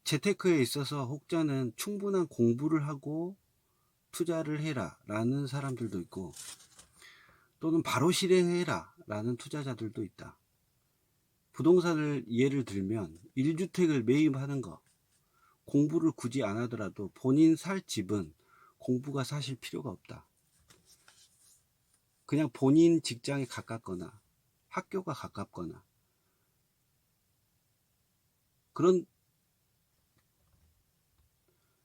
재테크에 있어서 혹자는 충분한 공부를 하고 투자를 해라 라는 사람들도 있고, 또는 바로 실행해라 라는 투자자들도 있다. 부동산을 예를 들면 1주택을 매입하는 거, 공부를 굳이 안 하더라도 본인 살 집은 공부가 사실 필요가 없다. 그냥 본인 직장에 가깝거나 학교가 가깝거나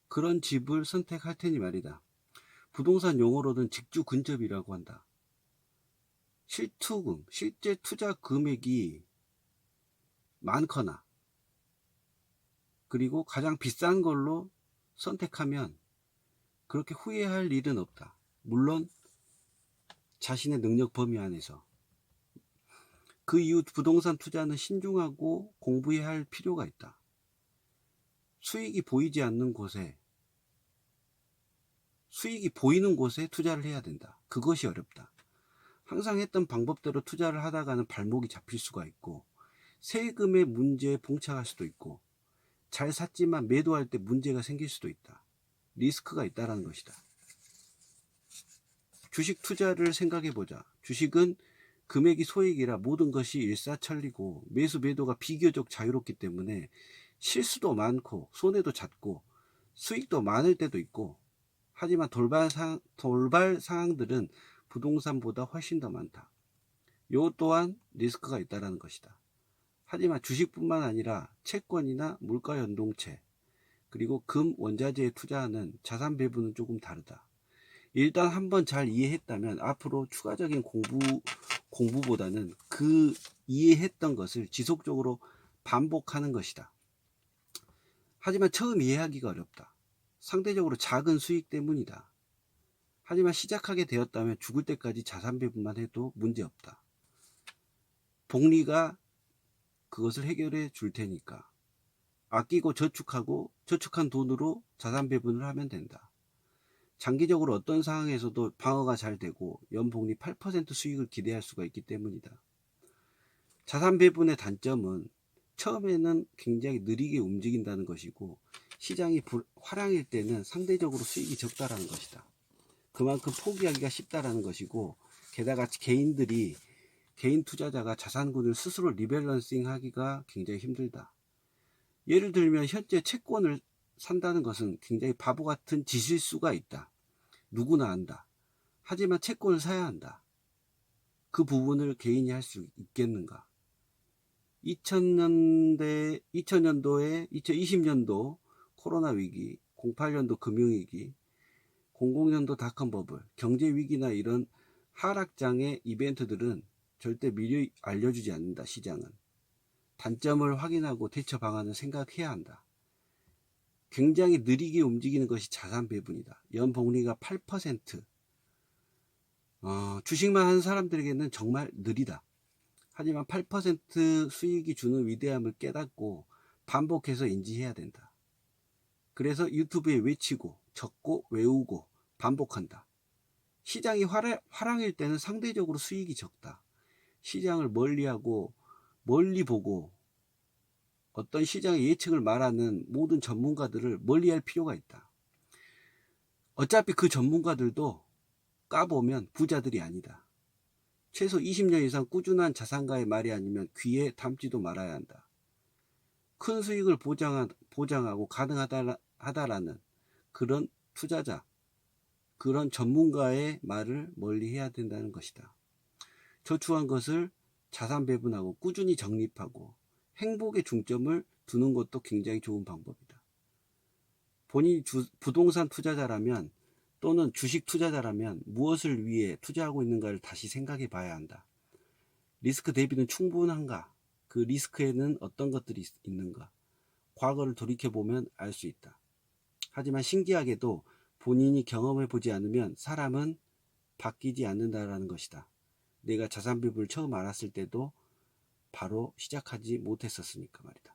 그런 집을 선택할 테니 말이다. 부동산 용어로는 직주 근접이라고 한다. 실투금, 실제 투자 금액이 많거나 그리고 가장 비싼 걸로 선택하면 그렇게 후회할 일은 없다. 물론 자신의 능력 범위 안에서. 그 이후 부동산 투자는 신중하고 공부해야 할 필요가 있다. 수익이 보이지 않는 곳에, 수익이 보이는 곳에 투자를 해야 된다. 그것이 어렵다. 항상 했던 방법대로 투자를 하다가는 발목이 잡힐 수가 있고, 세금의 문제에 봉착할 수도 있고, 잘 샀지만 매도할 때 문제가 생길 수도 있다. 리스크가 있다는 것이다. 주식 투자를 생각해보자. 주식은 금액이 소액이라 모든 것이 일사천리고 매수 매도가 비교적 자유롭기 때문에 실수도 많고 손해도 잦고 수익도 많을 때도 있고, 하지만 돌발 상황들은 부동산보다 훨씬 더 많다. 요 또한 리스크가 있다는 것이다. 하지만 주식뿐만 아니라 채권이나 물가연동체, 그리고 금, 원자재에 투자하는 자산 배분은 조금 다르다. 일단 한번 잘 이해했다면 앞으로 추가적인 공부보다는 그 이해했던 것을 지속적으로 반복하는 것이다. 하지만 처음 이해하기가 어렵다. 상대적으로 작은 수익 때문이다. 하지만 시작하게 되었다면 죽을 때까지 자산 배분만 해도 문제없다. 복리가 그것을 해결해 줄 테니까 아끼고 저축한 돈으로 자산 배분을 하면 된다. 장기적으로 어떤 상황에서도 방어가 잘 되고 연복리 8% 수익을 기대할 수가 있기 때문이다. 자산 배분의 단점은 처음에는 굉장히 느리게 움직인다는 것이고, 시장이 화랑일 때는 상대적으로 수익이 적다라는 것이다. 그만큼 포기하기가 쉽다라는 것이고, 게다가 개인 투자자가 자산군을 스스로 리밸런싱 하기가 굉장히 힘들다. 예를 들면 현재 채권을 산다는 것은 굉장히 바보 같은 짓일 수가 있다. 누구나 안다. 하지만 채권을 사야 한다. 그 부분을 개인이 할 수 있겠는가? 2020년도 코로나 위기, 08년도 금융위기, 00년도 닷컴 버블, 경제 위기나 이런 하락장의 이벤트들은 절대 미리 알려주지 않는다. 시장은 단점을 확인하고 대처 방안을 생각해야 한다. 굉장히 느리게 움직이는 것이 자산 배분이다. 연복리가 8%, 주식만 하는 사람들에게는 정말 느리다. 하지만 8% 수익이 주는 위대함을 깨닫고 반복해서 인지해야 된다. 그래서 유튜브에 외치고 적고 외우고 반복한다. 시장이 화랑일 때는 상대적으로 수익이 적다. 시장을 멀리 보고 어떤 시장의 예측을 말하는 모든 전문가들을 멀리할 필요가 있다. 어차피 그 전문가들도 까보면 부자들이 아니다. 최소 20년 이상 꾸준한 자산가의 말이 아니면 귀에 담지도 말아야 한다. 큰 수익을 보장하고 가능하다라는 그런 투자자, 그런 전문가의 말을 멀리해야 된다는 것이다. 저축한 것을 자산 배분하고 꾸준히 적립하고 행복에 중점을 두는 것도 굉장히 좋은 방법이다. 본인이 부동산 투자자라면 또는 주식 투자자라면 무엇을 위해 투자하고 있는가를 다시 생각해 봐야 한다. 리스크 대비는 충분한가? 그 리스크에는 어떤 것들이 있는가? 과거를 돌이켜보면 알 수 있다. 하지만 신기하게도 본인이 경험해 보지 않으면 사람은 바뀌지 않는다는 것이다. 내가 자산 배분을 처음 알았을 때도 바로 시작하지 못했었으니까 말이다.